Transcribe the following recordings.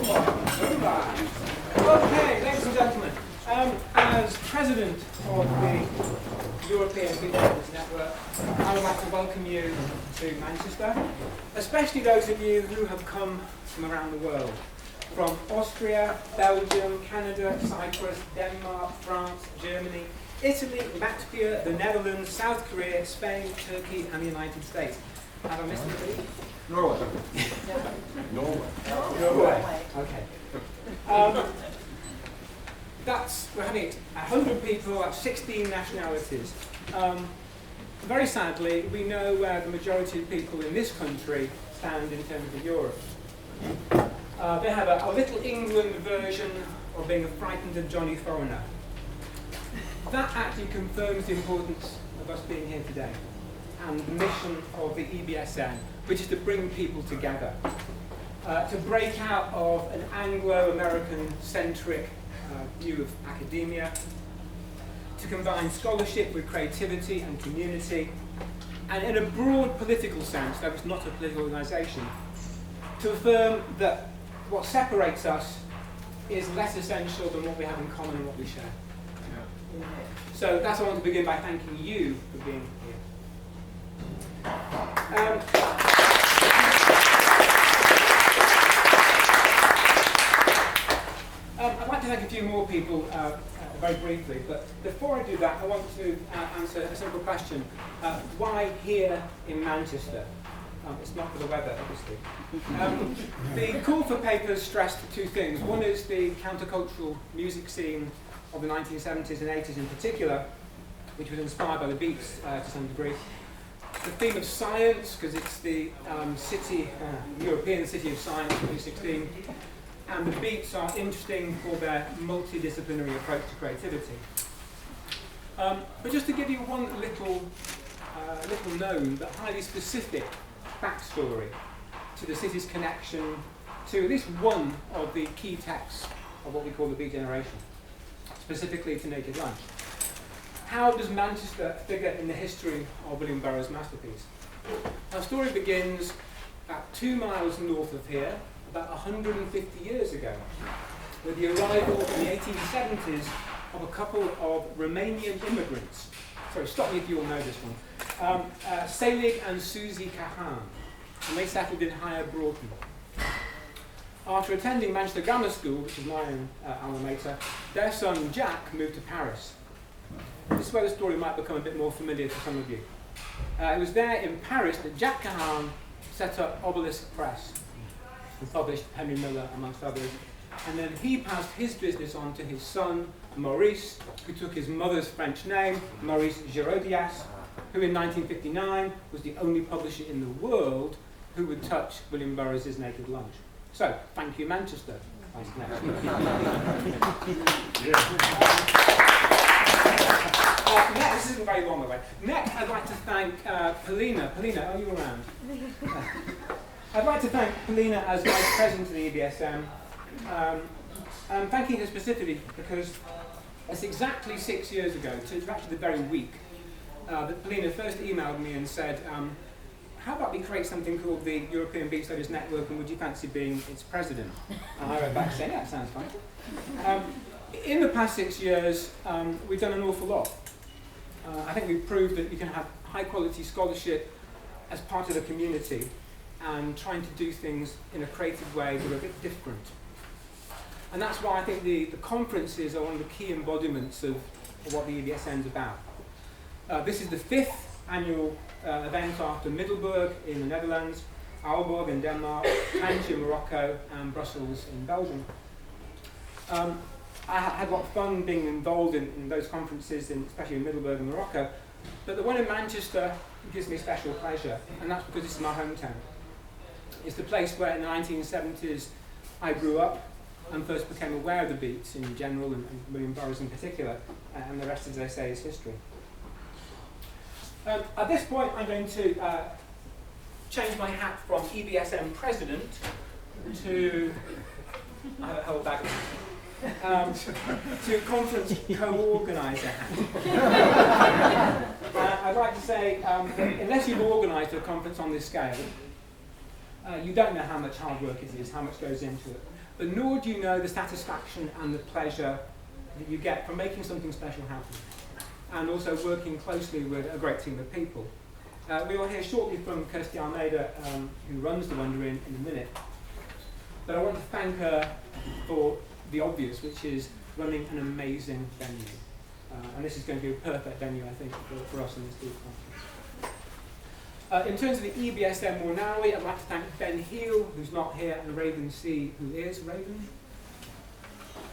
Okay, ladies and gentlemen, as president of the European Beach Builders Network, I would like to welcome you to Manchester, especially those of you who have come from around the world, from Austria, Belgium, Canada, Cyprus, Denmark, France, Germany, Italy, Latvia, the Netherlands, South Korea, Spain, Turkey, and the United States. Have I missed anybody? Norway. Norway. Okay. We're having 100 people, that's 16 nationalities. Very sadly, we know where the majority of people in this country stand in terms of Europe. They have a Little England version of being a frightened Johnny foreigner. That actually confirms the importance of us being here today and the mission of the EBSN, which is to bring people together, to break out of an Anglo-American-centric view of academia, to combine scholarship with creativity and community, and in a broad political sense, though it's not a political organisation, to affirm that what separates us is less essential than what we have in common and what we share. Yeah. So that's why I want to begin by thanking you for being here. I'd like to thank a few more people very briefly, but before I do that, I want to answer a simple question. Why here in Manchester? It's not for the weather, obviously. The call for papers stressed two things. One is the countercultural music scene of the 1970s and 80s in particular, which was inspired by the Beats to some degree. The theme of science, because it's the European City of Science 2016, and the Beats are interesting for their multidisciplinary approach to creativity. But just to give you one little known but highly specific backstory to the city's connection to at least one of the key texts of what we call the Beat generation, specifically to Naked Lunch. How does Manchester figure in the history of William Burroughs' masterpiece? Our story begins about 2 miles north of here, about 150 years ago, with the arrival in the 1870s of a couple of Romanian immigrants. Sorry, stop me if you all know this one. Selig and Susie Kahan, and they settled in Higher Broughton. After attending Manchester Grammar School, which is my own alma mater, their son Jack moved to Paris. This is where the story might become a bit more familiar to some of you. It was there in Paris that Jack Kahan set up Obelisk Press and published Henry Miller, amongst others. And then he passed his business on to his son, Maurice, who took his mother's French name, Maurice Girodias, who in 1959 was the only publisher in the world who would touch William Burroughs' Naked Lunch. So, thank you, Manchester. Next, this isn't very long away. Next, I'd like to thank Polina. Polina, are you around? I'd like to thank Polina as Vice President of the EBSM. I'm thanking her specifically because it's exactly 6 years ago, so it's actually the very week, that Polina first emailed me and said, how about we create something called the European Beat Studies Network, and would you fancy being its president? And I wrote back saying, yeah, that sounds fine. In the past 6 years, we've done an awful lot. I think we've proved that you can have high quality scholarship as part of the community and trying to do things in a creative way that are a bit different. And that's why I think the conferences are one of the key embodiments of what the EBSN is about. This is the 5th annual event after Middelburg in the Netherlands, Aalborg in Denmark, Tangier in Morocco, and Brussels in Belgium. I had a lot of fun being involved in those conferences, especially in Middelburg and Morocco, but the one in Manchester gives me special pleasure, and that's because this is my hometown. It's the place where in the 1970s I grew up and first became aware of the Beats in general and William Burroughs in particular, and the rest, as I say, is history. At this point, I'm going to change my hat from EBSM president to hold back to conference co-organiser hat. I'd like to say that unless you've organised a conference on this scale, you don't know how much hard work it is, how much goes into it. but nor do you know the satisfaction and the pleasure that you get from making something special happen, and also working closely with a great team of people. We will hear shortly from Kirsty Almeida, who runs the Wonder Inn, in a minute, but I want to thank her for the obvious, which is running an amazing venue. And this is going to be a perfect venue, I think, for us in this group conference. In terms of the EBSM more narrowly, I'd like to thank Ben Heal, who's not here, and Raven C, who is. Raven?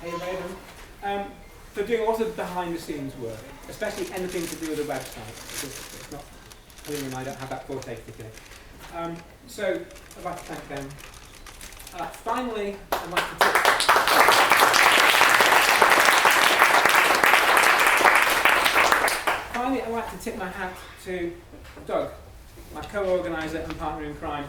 Hey, Raven. For doing a lot of behind-the-scenes work, especially anything to do with the website. It's not William and I don't have that forte particularly. So I'd like to thank them. Finally, I'd like to tip my hat to Doug, my co-organiser and partner in crime,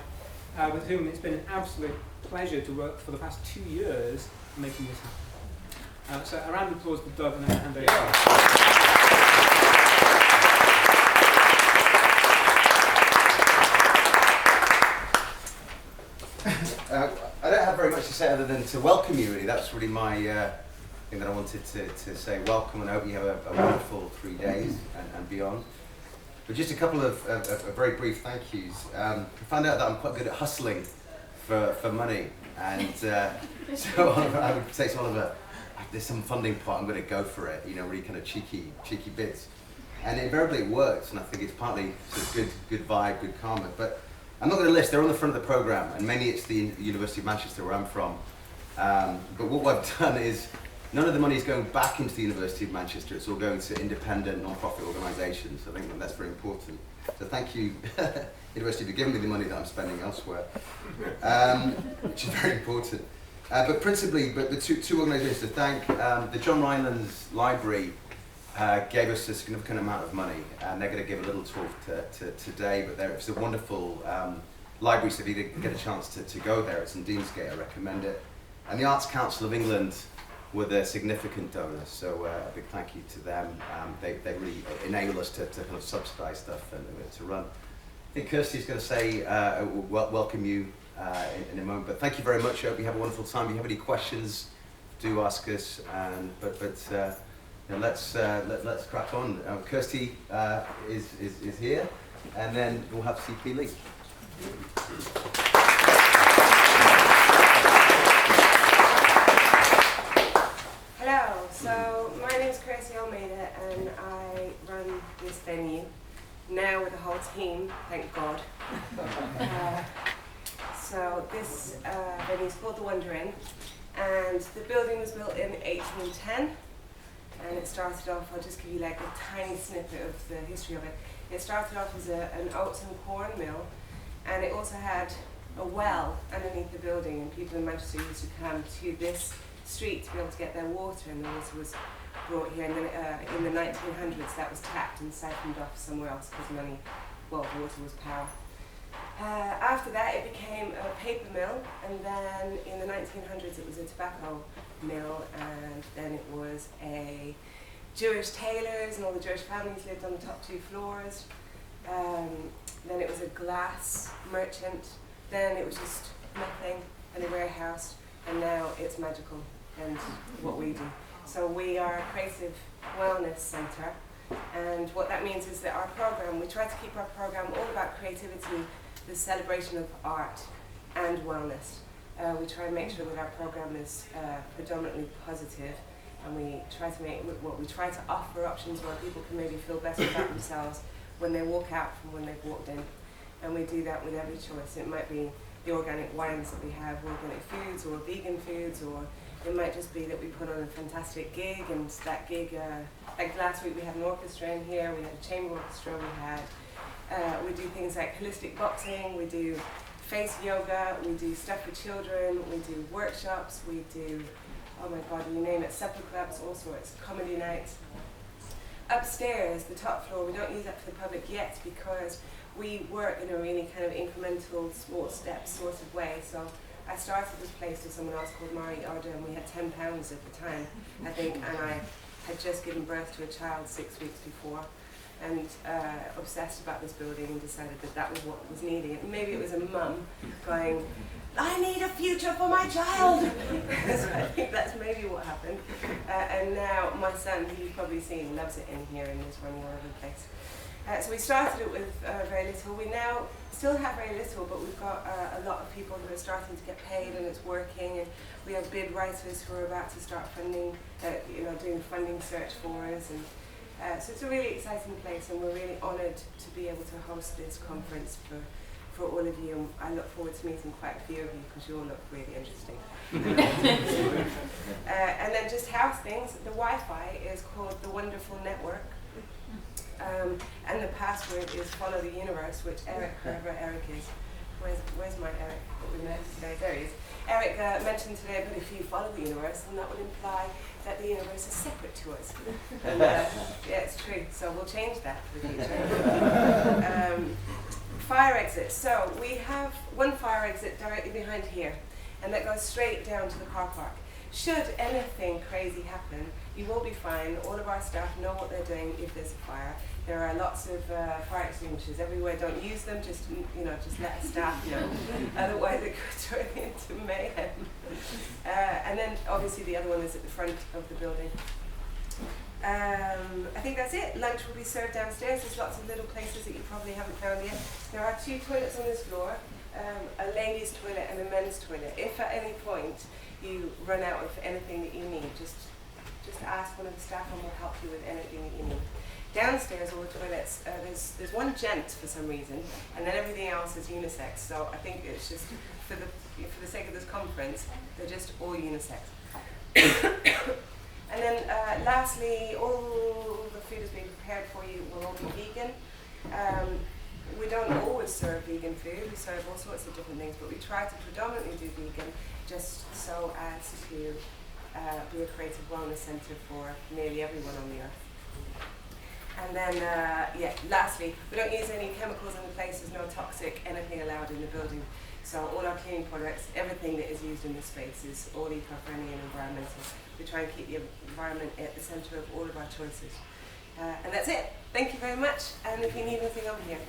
with whom it's been an absolute pleasure to work for the past 2 years making this happen. So a round of applause for Doug and then over. I don't have very much to say other than to welcome you, really. That's really my thing that I wanted to say. Welcome, and I hope you have a wonderful 3 days and beyond. But just a couple of very brief thank yous. I found out that I'm quite good at hustling for money, and so I would say to Oliver, there's some funding pot, I'm going to go for it, really kind of cheeky bits. And invariably it works, and I think it's partly sort of good vibe, good karma. But I'm not going to list, they're on the front of the programme, and mainly it's the University of Manchester where I'm from. But what I've done is, none of the money is going back into the University of Manchester, it's all going to independent, non-profit organisations. I think that's very important. So thank you, University, for giving me the money that I'm spending elsewhere, which is very important. But principally, the two organisations to thank, the John Rylands Library gave us a significant amount of money, and they're going to give a little talk today, but it's a wonderful library, so if you get a chance to go there, it's in Deansgate, I recommend it. And the Arts Council of England were the significant donors, so a big thank you to them. They really enable us to kind of subsidise stuff and to run. I think Kirsty's going to say, welcome you in a moment, but thank you very much. I hope you have a wonderful time. If you have any questions, do ask us, let's crack on. Kirsty is here, and then we'll have CP Lee. Hello, so my name is Kirsty Almeida, and I run this venue now with a whole team, thank God. So this venue is called the Wonder Inn, and the building was built in 1810. And it started off, I'll just give you like a tiny snippet of the history of it. It started off as an oats and corn mill, and it also had a well underneath the building, and people in Manchester used to come to this street to be able to get their water, and the water was brought here, and then in the 1900s that was tapped and siphoned off somewhere else because water was power. After that it became a paper mill, and then in the 1900s it was a tobacco mill, and then it was a Jewish tailors, and all the Jewish families lived on the top 2 floors. Then it was a glass merchant, then it was just nothing and a warehouse, and now it's magical and what we do. So we are a creative wellness centre, and what that means is that our programme, we try to keep our programme all about creativity, the celebration of art and wellness. We try and make sure that our programme is predominantly positive, and we try to offer options where people can maybe feel better about themselves when they walk out from when they've walked in. And we do that with every choice. It might be the organic wines that we have, organic foods, or vegan foods, or it might just be that we put on a fantastic gig, and that gig, like last week we had an orchestra in here, we had a chamber orchestra, we do things like holistic boxing, we do face yoga, we do stuff for children, we do workshops, we do, oh my God, you name it, supper clubs, all sorts, comedy nights. Upstairs, the top floor, we don't use that for the public yet because we work in a really kind of incremental, small steps sort of way. So I started this place with someone else called Mari Arda, and we had £10 at the time, I think, and I had just given birth to a child 6 weeks before, and obsessed about this building and decided that that was what was needed. Maybe it was a mum going, I need a future for my child. So I think that's maybe what happened. And now my son, who you've probably seen, loves it in here and is running all over the place. So we started it with very little. We now still have very little, but we've got a lot of people who are starting to get paid and it's working. And we have bid writers who are about to start funding, doing a funding search for us. And so it's a really exciting place, and we're really honoured to be able to host this conference for all of you. And I look forward to meeting quite a few of you because you all look really interesting. And then just house things. The Wi-Fi is called the Wonderful Network. And the password is Follow the Universe, which Eric, whoever Eric is, where's my Eric that we met today? There he is. Eric mentioned today that if you follow the universe, then that would imply that the universe is separate to us. And yeah, it's true. So we'll change that for the future. Fire exits. So we have one fire exit directly behind here, and that goes straight down to the car park. Should anything crazy happen, you will be fine. All of our staff know what they're doing if there's a fire. There are lots of fire extinguishers everywhere. Don't use them. Just let the staff know. Otherwise, it could turn into mayhem. And then, obviously, the other one is at the front of the building. I think that's it. Lunch will be served downstairs. There's lots of little places that you probably haven't found yet. There are 2 toilets on this floor, a ladies' toilet and a men's toilet. If at any point you run out of anything that you need, just ask one of the staff and we'll help you with anything that you need. Downstairs, all the toilets, there's one gent for some reason, and then everything else is unisex. So I think it's just for the sake of this conference, they're just all unisex. And then lastly, all the food is being prepared for you will all be vegan. We don't always serve vegan food. We serve all sorts of different things, but we try to predominantly do vegan just so as to be a creative wellness centre for nearly everyone on the earth. And then, lastly, we don't use any chemicals in the place. There's no toxic anything allowed in the building. So all our cleaning products, everything that is used in this space is all eco-friendly and environmental. We try and keep the environment at the centre of all of our choices. And that's it. Thank you very much. And if you need anything, I'm here.